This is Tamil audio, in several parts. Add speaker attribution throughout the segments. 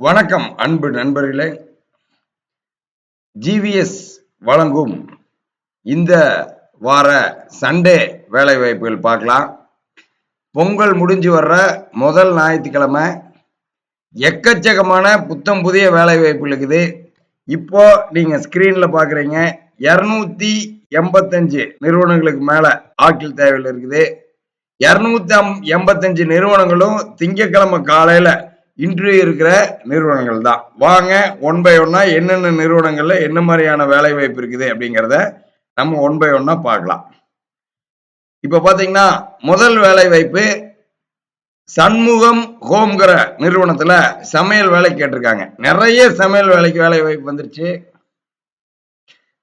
Speaker 1: வணக்கம் அன்பு நண்பர்களே. ஜிவிஎஸ் வழங்கும் இந்த வார சண்டே வேலை வாய்ப்புகள் பார்க்கலாம். பொங்கல் முடிஞ்சு வர்ற முதல் ஞாயிற்றுக்கிழமை எக்கச்சக்கமான புத்தம் புதிய வேலை வாய்ப்புகள் இருக்குது. இப்போ நீங்க ஸ்கிரீன்ல பாக்குறீங்க 285 நிறுவனங்களுக்கு மேல ஆட்கள் தேவையில் இருக்குது. 285 நிறுவனங்களும் திங்கட்கிழமை காலையில இன்டர்வியூ இருக்கிற நிறுவனங்கள் தான். வாங்க ஒன் பை ஒன்னா என்னென்ன நிறுவனங்கள்ல என்ன மாதிரியான வேலை வாய்ப்பு இருக்குது அப்படிங்கிறத நம்ம ஒன் பை ஒன்னா பார்க்கலாம். இப்ப பாத்தீங்கன்னா முதல் வேலை வாய்ப்பு சண்முகம் ஹோம்ங்கிற நிறுவனத்துல சமையல் வேலை கேட்டிருக்காங்க. நிறைய சமையல் வேலைக்கு வேலை வாய்ப்பு வந்துருச்சு.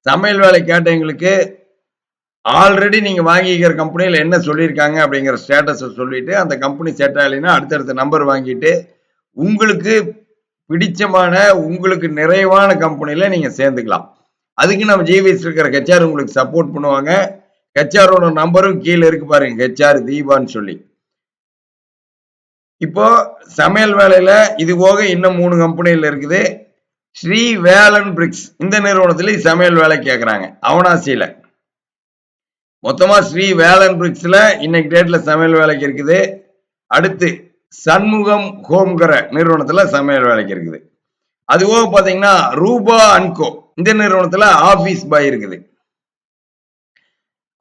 Speaker 1: சமையல் வேலை கேட்டவங்களுக்கு ஆல்ரெடி நீங்க வாங்கிக்கிற கம்பெனியில் என்ன சொல்லியிருக்காங்க அப்படிங்கிற ஸ்டேட்டஸை சொல்லிட்டு அந்த கம்பெனி செட் ஆகலைன்னா அடுத்தடுத்த நம்பர் வாங்கிட்டு உங்களுக்கு பிடிச்சமான உங்களுக்கு நிறைவான கம்பெனியில நீங்க சேர்ந்துக்கலாம். அதுக்கு நம்ம ஜிவிஎஸ் இருக்கிற ஹெச்ஆர் உங்களுக்கு சப்போர்ட் பண்ணுவாங்க. ஹெச்ஆரோட நம்பரும் கீழே இருக்கு பாருங்க, ஹெச்ஆர் தீபான்னு சொல்லி. இப்போ சமையல் வேலையில இது போக இன்னும் 3 கம்பெனியில் இருக்குது. ஸ்ரீ வேலன் பிரிக்ஸ் இந்த நிறுவனத்துல சமையல் வேலை கேட்கறாங்க அவனாசியில. மொத்தமா ஸ்ரீ வேலன் பிரிக்ஸ்ல இன்னைக்கு டேட்ல சமையல் வேலைக்கு இருக்குது. அடுத்து சண்முகம் ஹோம்ங்கிற நிறுவனத்துல சமையல் வேலைக்கு இருக்குது. அதுபோக பாத்தீங்கன்னா ரூபா அன்கோ இந்த நிறுவனத்துல ஆபீஸ் பாய் இருக்குது.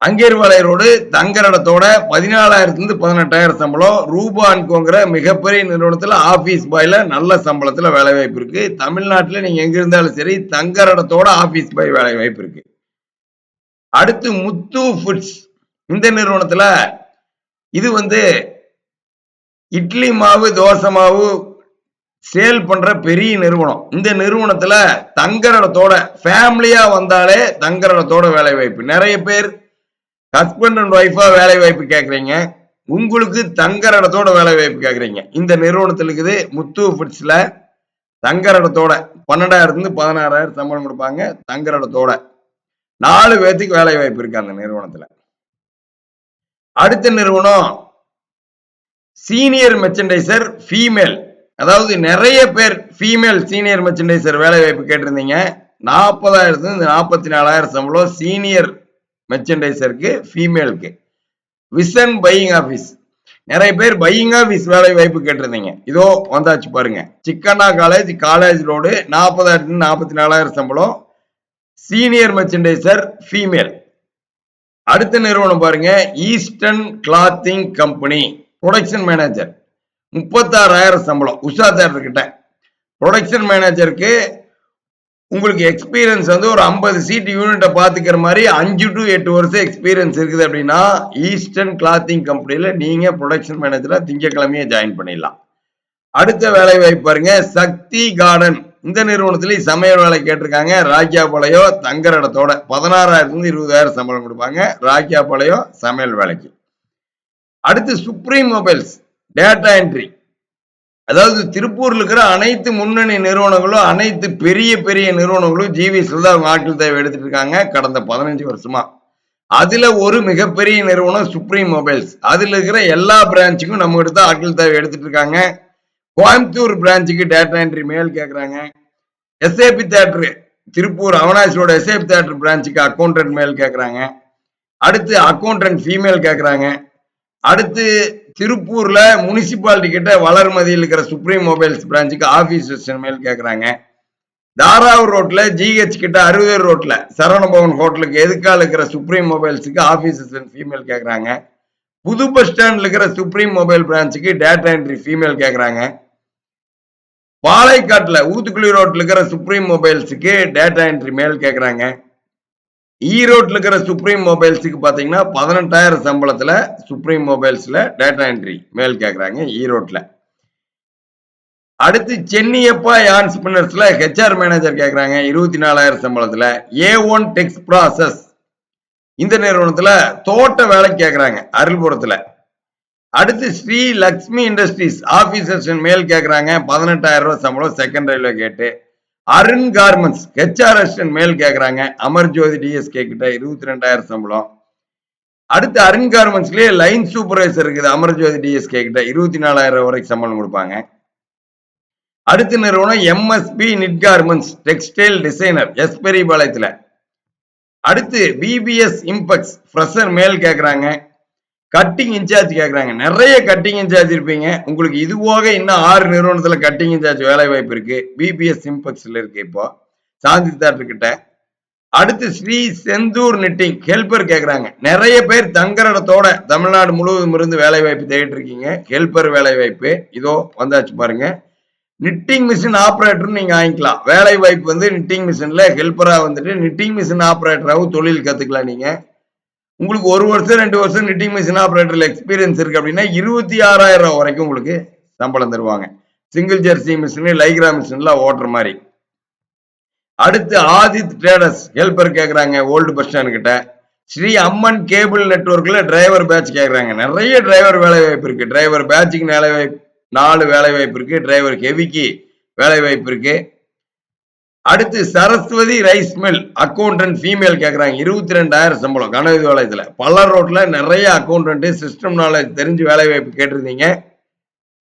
Speaker 1: அங்கேர்வாலை ரோடு தங்கரடத்தோட 14,000 18,000 சம்பளம். ரூபா அன்கோங்கிற மிகப்பெரிய நிறுவனத்துல ஆபீஸ் பாய்ல நல்ல சம்பளத்துல வேலை வாய்ப்பு இருக்கு. தமிழ்நாட்டுல நீங்க எங்க இருந்தாலும் சரி தங்கரடத்தோட ஆபீஸ் பாய் வேலை வாய்ப்பு இருக்கு. அடுத்து முத்து ஃபுட்ஸ் இந்த நிறுவனத்துல இது இட்லி மாவு தோசை மாவு சேல் பண்ற பெரிய நிறுவனம். இந்த நிறுவனத்துல தங்கரடத்தோட ஃபேமிலியா வந்தாலே தங்கரடத்தோட வேலை வாய்ப்பு. நிறைய பேர் ஹஸ்பண்ட் அண்ட் ஒய்ஃபா வேலை வாய்ப்பு கேட்கறீங்க, உங்களுக்கு தங்கரடத்தோட வேலை வாய்ப்பு கேட்கறீங்க. இந்த நிறுவனத்துல இருக்குது முத்து ஃபுட்ஸ்ல தங்கரடத்தோட 12,000 16,000 சம்பளம் கொடுப்பாங்க. தங்கரடத்தோட 4 பேர்த்துக்கு வேலை வாய்ப்பு இருக்கு அந்த நிறுவனத்துல. அடுத்த நிறுவனம் சீனியர் மெர்ச்சன்டைசர் ஃபீமேல். அதாவது நிறைய பேர் ஃபீமேல் சீனியர் மெர்ச்சன்டைசர் வேலை வாய்ப்பு கேட்டிருந்தீங்க. 40,000 44,000 சம்பளம் சீனியர் மெர்ச்சன்டைசருக்கு ஃபீமேலுக்கு. விசன் பையிங் ஆபீஸ் நிறைய பேர் பையிங் ஆபீஸ் வேலை வாய்ப்பு கேட்டிருந்தீங்க. இதோ வந்தாச்சு பாருங்க. சிக்கண்ணா காலேஜ் ரோடு 40,000 44,000 சம்பளம் சீனியர் மெர்ச்சன்டைசர் ஃபீமேல். அடுத்த நிறுவனம் பாருங்க eastern clothing company production manager 36,000 சம்பளம். உஷா தேட்டர் கிட்ட ப்ரொடக்ஷன் மேனேஜருக்கு உங்களுக்கு எக்ஸ்பீரியன்ஸ் ஒரு 50 சீட் யூனிட்டை பார்த்துக்கிற மாதிரி 5 to 8 வருஷம் எக்ஸ்பீரியன்ஸ் இருக்குது அப்படின்னா ஈஸ்டர்ன் கிளாத்திங் கம்பெனியில நீங்க ப்ரொடக்ஷன் மேனேஜரா திங்கக்கிழமையே ஜாயின் பண்ணிடலாம். அடுத்த வேலை வாய்ப்பு பாருங்க சக்தி கார்டன் இந்த நிறுவனத்துல சமையல் வேலை கேட்டிருக்காங்க. ராக்கியாபாளையம் தங்கரடத்தோட 16,000 20,000 சம்பளம் கொடுப்பாங்க. ராக்கியாபாளையம் சமையல் வேலைக்கு. அடுத்து சுப்ரீம் மொபைல்ஸ் டேட்டா என்ட்ரி. அதாவது திருப்பூர்ல இருக்கிற அனைத்து முன்னணி நிறுவனங்களும் அனைத்து பெரிய பெரிய நிறுவனங்களும் ஜிவிஎஸ்ல தான் அவங்க ஆட்கள் தேவை எடுத்துட்டு இருக்காங்க கடந்த 15 வருஷமா. அதுல ஒரு மிகப்பெரிய நிறுவனம் சுப்ரீம் மொபைல்ஸ். அதுல இருக்கிற எல்லா பிரான்ச்சுக்கும் நம்ம எடுத்து ஆட்கள் தேவை எடுத்துட்டு இருக்காங்க. கோயம்புத்தூர் பிரான்ச்சுக்கு டேட்டா என்ட்ரி மேல் கேட்கறாங்க. எஸ்ஏபி தேட்டர் திருப்பூர் அவனாசியோட எஸ்ஏபி தேட்டர் பிரான்ச்சுக்கு அக்கௌண்டன்ட் மேல் கேட்கறாங்க. அடுத்து அக்கௌண்டன்ட் ஃபீமேல் கேட்கறாங்க. அடுத்து திருப்பூர்ல முனிசிபாலிட்டி கிட்ட வளர்மதியில் இருக்கிற சுப்ரீம் மொபைல்ஸ் பிரான்ச்சுக்கு ஆபீஸ் மேல் கேட்கறாங்க. தாராவூர் ரோட்ல ஜிஹெச் கிட்ட 60 ரோட்ல சரவணபவன் ஹோட்டலுக்கு எதுக்கால இருக்கிற சுப்ரீம் மொபைல்ஸுக்கு ஆபீஸ் ஃபீமேல் கேட்கறாங்க. புது பஸ் ஸ்டாண்ட்ல இருக்கிற சுப்ரீம் மொபைல் பிரான்ச்சுக்கு டேட்டா என்ட்ரி ஃபீமேல் கேட்கறாங்க. பாளையக்காட்டுல ஊத்துக்குளி ரோட்ல இருக்கிற சுப்ரீம் மொபைல்ஸுக்கு டேட்டா என்ட்ரி மேல் கேட்கறாங்க. ஈரோட்ல இருக்கிற சுப்ரீம் மொபைல்ஸுக்கு பாத்தீங்கன்னா 18,000 சம்பளத்துல சுப்ரீம் மொபைல்ஸ்ல டேட்டா என்ட்ரி மேல் கேட்கறாங்க ஈரோட்ல. அடுத்து சென்னியப்பா யான் ஸ்பின்னர்ஸ்ல ஹெச்ஆர் மேனேஜர் கேட்கறாங்க 24,000 சம்பளத்துல. A1 டெக்ஸ் ப்ராசஸ் இந்த நிறுவனத்துல தோட்ட வேலை கேட்கறாங்க அருள்புரத்துல. அடுத்து ஸ்ரீ லக்ஷ்மி இண்டஸ்ட்ரீஸ் ஆபீசர்ஸ் மேல் கேட்கறாங்க 18,000 சம்பளம் செகண்ட் ரயில்வே கேட்டு. அருண் கார்மெண்ட்ஸ் ஹெச்ஆர்எஸ் மேல் கேட்கறாங்க அமர்ஜோதி டிஎஸ்கே கிட்ட 22,000 சம்பளம். அடுத்து அருண் கார்மெண்ட்ஸ்லயே லைன் சூப்பர்வைசர் இருக்குது அமர்ஜோதி டிஎஸ்கே கிட்ட 24,000 வரைக்கும் சம்பளம் கொடுப்பாங்க. அடுத்த நிறுவனம் MSP knit garments textile designer எஸ்பெரிபாளையத்துல. அடுத்து பிபிஎஸ் இம்பெக்ஸ் ஃப்ரெஷர் மேல் கேக்குறாங்க. கட்டிங் இன்சார்ஜ் கேக்குறாங்க. நிறைய கட்டிங் இன்சார்ஜ் இருப்பீங்க. உங்களுக்கு இது போக இன்னும் 6 நிறுவனத்துல கட்டிங் இன்சார்ஜ் வேலை வாய்ப்பு இருக்கு. பிபிஎஸ் இம்பெக்ஸ்ல இருக்கு இப்போ சாந்தி தியேட்டர் கிட்ட. அடுத்து ஸ்ரீ செந்தூர் நிட்டிங் ஹெல்பர் கேக்குறாங்க. நிறைய பேர் தங்குற இடத்தோட தமிழ்நாடு முழுவதும் இருந்து வேலை வாய்ப்பு தேடிட்டு இருக்கீங்க. ஹெல்பர் வேலை வாய்ப்பு இதோ வந்தாச்சு பாருங்க. நிட்டிங் மிஷின் ஆபரேட்டர் நீங்க வாங்கிக்கலாம். வேலை வாய்ப்பு வந்து நிட்டிங் மிஷின்ல ஹெல்பரா வந்துட்டு நிட்டிங் மிஷின் ஆபரேட்டராகவும் தொழில் கத்துக்கலாம். நீங்க உங்களுக்கு 1 வருஷம் 2 வருஷம் நிட்டிங் மிஷின் ஆபரேட்டர்ல எக்ஸ்பீரியன்ஸ் இருக்கு அப்படின்னா 26,000 ரூபாய் வரைக்கும் உங்களுக்கு சம்பளம் தருவாங்க. சிங்கிள் ஜெர்சி மிஷின் லைக்ரா மிஷின்ல ஓட்டுற மாதிரி. அடுத்து ஆதித் ட்ரேடர்ஸ் ஹெல்பர் கேக்குறாங்க ஓல்டு பஸ் ஸ்டாண்ட் கிட்ட. ஸ்ரீ அம்மன் கேபிள் நெட்வொர்க்ல டிரைவர் பேட்ச் கேக்குறாங்க. நிறைய டிரைவர் வேலை வாய்ப்பு இருக்கு. டிரைவர் பேட்சுக்கு வேலை வாய்ப்பு 4 வேலை வாய்ப்பு இருக்கு. டிரைவர் ஹெவிக்கு வேலை வாய்ப்பு இருக்கு. அடுத்து Saraswati rice mill accountant female கேக்குறாங்க. 22,000 சம்பளம் கனவிவாலயத்துல. பல்லர் ரோட்ல நிறைய அக்கௌண்டன்ட் சிஸ்டம் நாலேஜ் தெரிஞ்சு வேலை வாய்ப்பு கேட்டிருந்தீங்க.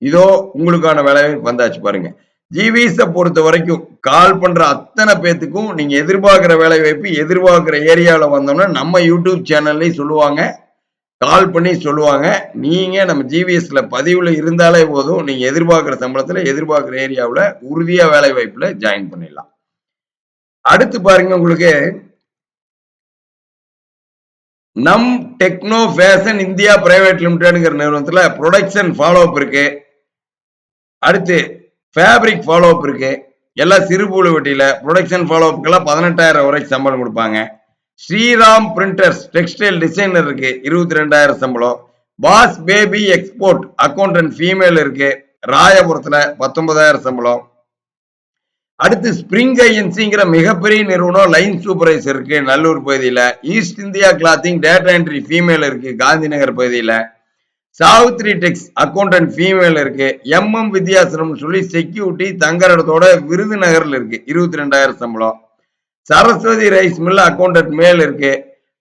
Speaker 1: இதோ உங்களுக்கான வேலை வாய்ப்பு வந்தாச்சு பாருங்க. ஜிவிஸ பொறுத்த வரைக்கும் கால் பண்ற அத்தனை பேத்துக்கும் நீங்க எதிர்பார்க்கிற வேலை வாய்ப்பு எதிர்பார்க்கிற ஏரியாவில வந்தோம்னா நம்ம யூடியூப் சேனல்லையும் சொல்லுவாங்க. கால் பண்ணி சொல்லுவாங்க. நீங்க நம்ம ஜிவிஎஸ்ல பதிவுல இருந்தாலே போதும். நீங்க எதிர்பார்க்கிற சம்பளத்துல எதிர்பார்க்கிற ஏரியாவுல உறுதியா வேலை வாய்ப்புல ஜாயின் பண்ணிடலாம். அடுத்து பாருங்க உங்களுக்கு நம் டெக்னோ ஃபேஷன் இந்தியா பிரைவேட் லிமிடெட்ங்கிற நிறுவனத்துல ப்ரொடக்ஷன் ஃபாலோ அப் இருக்கு. அடுத்து ஃபேப்ரிக் ஃபாலோ அப் இருக்கு. எல்லாம் சிறுபூலு வட்டியில ப்ரொடக்ஷன் ஃபாலோ அப்புக்கெல்லாம் 18,000 வரைக்கும் சம்பளம் கொடுப்பாங்க. ஸ்ரீராம் பிரிண்டர்ஸ் டெக்ஸ்டைல் டிசைனர் இருக்கு 22,000 சம்பளம். Boss baby export accountant female இருக்கு ராயபுரத்துல 19,000 சம்பளம். அடுத்து ஸ்பிரிங் ஐஎன்சிங்கிற மிகப்பெரிய நிறுவனம் லைன் சூப்பர்வைசர் இருக்கு நல்லூர் பகுதியில. East India clothing data entry female இருக்கு காந்தி நகர் பகுதியில. சாவித்ரி டெக்ஸ் அக்கௌண்டன்ட் ஃபீமேல் இருக்கு. எம்எம் வித்யாசனம் சொல்லி செக்யூரிட்டி தங்குற இடத்தோட விருதுநகர்ல இருக்கு 22,000 சம்பளம். சரஸ்வதி ரைஸ் மில் அக்கௌண்டன்ட் மேல் இருக்கு.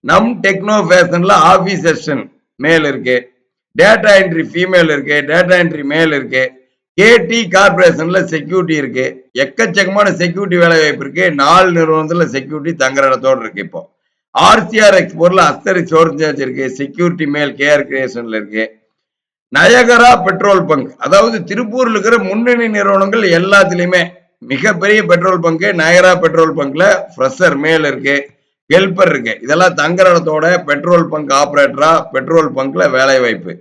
Speaker 1: நம் டெக்னோ ஃபேஷன்ல ஆபீஸ் அசிஸ்டன்ட் மேல் இருக்கு. டேட்டா என்ட்ரி ஃபீமேல் இருக்கு. டேட்டா என்ட்ரி மேல் இருக்கு. கேடி கார்பரேஷன்ல செக்யூரிட்டி இருக்கு. எக்கச்சக்கமான செக்யூரிட்டி வேலை வாய்ப்பு இருக்கு. 4 நிறுவனத்துல செக்யூரிட்டி தங்குற இடத்தோட இருக்கு. இப்போ ஆர்சிஆர் எக்ஸ்போர்ட்ல அஸ்தரி சோர்ஜ் இருக்கு. செக்யூரிட்டி மேல் கேஆர் கிரியேஷன்ல இருக்கு. நயகரா பெட்ரோல் பங்க் அதாவது திருப்பூர்ல இருக்கிற முன்னணி நிறுவனங்கள் எல்லாத்துலயுமே மிகப்பெரிய பெட்ரோல் பங்க் நயகரா பெட்ரோல் பங்க்ல ஃப்ரெஷர் மேல் இருக்கு. ஹெல்பர் இருக்கு. இதெல்லாம் தங்குற இடத்தோட பெட்ரோல் பங்க் ஆபரேட்டரா பெட்ரோல் பங்க்ல வேலை வாய்ப்பு.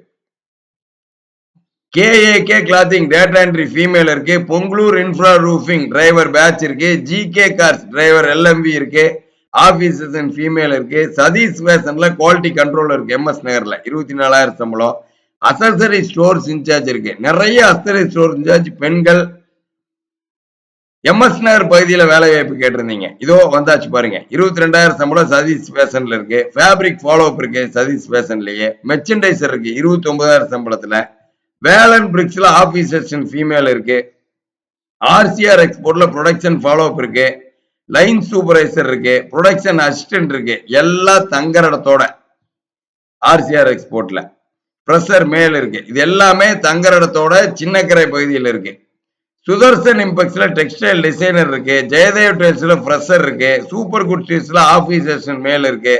Speaker 1: KAK clothing data entry female இருக்கு. Pongalur infra roofing driver badge இருக்கு. ஜிகே கார்ஸ் டிரைவர் எல்எம்பி இருக்கு. ஆபீசர்ஸ் அண்ட் ஃபீமேல் இருக்கு. சதீஷ் ஃபேஷன்ல குவாலிட்டி கண்ட்ரோல் இருக்கு எம்எஸ் நகர்ல 24,000 சம்பளம். அசசரி ஸ்டோர்ஸ் இன்சார்ஜ் இருக்கு. நிறைய அசசரி ஸ்டோர் இன்சார்ஜ் பெண்கள் எம்எஸ் நகர் பகுதியில வேலை வாய்ப்பு கேட்டிருந்தீங்க. இதோ வந்தாச்சு பாருங்க. 22,000 சம்பளம் சதீஷ் ஃபேஷன்ல இருக்கு. ஃபேப்ரிக் ஃபாலோ அப் இருக்கு சதீஷ் ஃபேஷன்லயே. மெர்ச்சன்டைசர் இருக்கு 29,000 சம்பளத்துல. வேலன் பிரிக்ஸ்ல ஆபீஸ் அசிஸ்டன்ட் ஃபீமேல் இருக்கு. ஆர்சிஆர் எக்ஸ்போர்ட்ல ப்ரொடக்ஷன் ஃபாலோ அப் இருக்கு. லைன் சூப்பர்வைசர் இருக்கு. ப்ரொடக்ஷன் அசிஸ்டன்ட் இருக்கு. எல்லாம் தங்குற இடத்தோட ஆர்சிஆர் எக்ஸ்போர்ட்ல ஃப்ரெஷர் மேல் இருக்கு. இது எல்லாமே தங்குற இடத்தோட சின்னக்கரை பகுதியில் இருக்கு. சுதர்சன் இம்பெக்ஸ்ல டெக்ஸ்டைல் டிசைனர் இருக்கு. ஜெயதேவ் டைல்ஸ்ல ஃப்ரெஷர் இருக்கு. சூப்பர் குட் ஸ்டீல்ஸ்ல ஆபீஸ் அசிஸ்டன்ட் மேல் இருக்கு.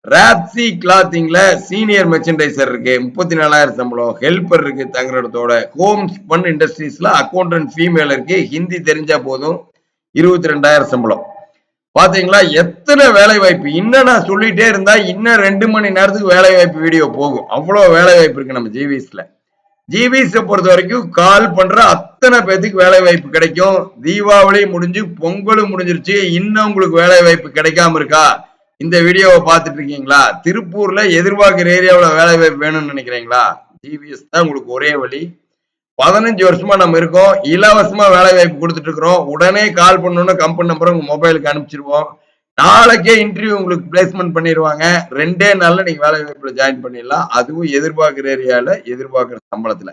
Speaker 1: ராப்சி கிளாத்திங்ல சீனியர் மெர்ச்சன்டைசர் இருக்கு 34,000 சம்பளம். ஹெல்பர் இருக்கு தங்குற இடத்தோட. ஹோம்ஸ் பன் இண்டஸ்ட்ரீஸ்ல அக்கௌண்டன்ட் ஃபீமேல் இருக்கு. ஹிந்தி தெரிஞ்சா போதும் 22,000 சம்பளம். பாத்தீங்களா எத்தனை வேலை வாய்ப்பு. இன்னும் நான் சொல்லிட்டே இருந்தா இன்னும் 2 மணி நேரத்துக்கு வேலை வாய்ப்பு வீடியோ போகும். அவ்வளவு வேலை வாய்ப்பு இருக்கு நம்ம ஜிவிஸ்ல. ஜிவிஸை பொறுத்த வரைக்கும் கால் பண்ற அத்தனை பேத்துக்கு வேலை வாய்ப்பு கிடைக்கும். தீபாவளி முடிஞ்சு பொங்கலும் முடிஞ்சிருச்சு. இன்னும் உங்களுக்கு வேலை வாய்ப்பு கிடைக்காம இருக்கா? இந்த வீடியோவை பார்த்துட்டு இருக்கீங்களா? திருப்பூர்ல எதிர்பார்க்கிற ஏரியாவில் வேலை வாய்ப்பு வேணும்னு நினைக்கிறீங்களா? ஜிவிஎஸ் தான் உங்களுக்கு ஒரே வழி. 15 வருஷமா நம்ம இருக்கோம். இலவசமா வேலை வாய்ப்பு கொடுத்துட்டு இருக்கிறோம். உடனே கால் பண்ணணும்னு கம்பெனி நம்பரை உங்க மொபைலுக்கு அனுப்பிச்சிருவோம். நாளைக்கே இன்டர்வியூ உங்களுக்கு பிளேஸ்மெண்ட் பண்ணிடுவாங்க. 2 நாள்ல நீங்க வேலை வாய்ப்புல ஜாயின் பண்ணிடலாம். அதுவும் எதிர்பார்க்கிற ஏரியால எதிர்பார்க்கிற சம்பளத்துல.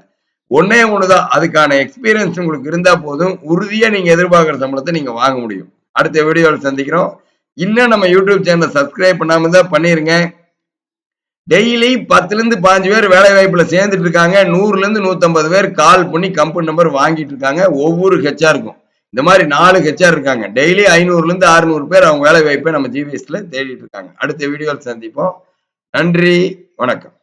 Speaker 1: ஒன்னே ஒண்ணுதான், அதுக்கான எக்ஸ்பீரியன்ஸ் உங்களுக்கு இருந்தா போதும். உறுதியா நீங்க எதிர்பார்க்கிற சம்பளத்தை நீங்க வாங்க முடியும். அடுத்த வீடியோவில் சந்திக்கிறோம். இன்னும் நம்ம யூடியூப் சேனலை சப்ஸ்கிரைப் பண்ணாம தான் பண்ணிருங்க. டெய்லி 10ல இருந்து 15 பேர் வேலை வாய்ப்புல சேர்ந்துட்டு இருக்காங்க. 100ல இருந்து 150 பேர் கால் பண்ணி கம்பெனி நம்பர் வாங்கிட்டு இருக்காங்க. ஒவ்வொரு ஹெச்ஆருக்கும் இந்த மாதிரி 4 ஹெச்ஆர் இருக்காங்க. டெய்லி 500ல இருந்து 600 பேர் அவங்க வேலை வாய்ப்பை நம்ம ஜிபிஎஸ்ல தேடிட்டு இருக்காங்க. அடுத்த வீடியோவில் சந்திப்போம். நன்றி, வணக்கம்.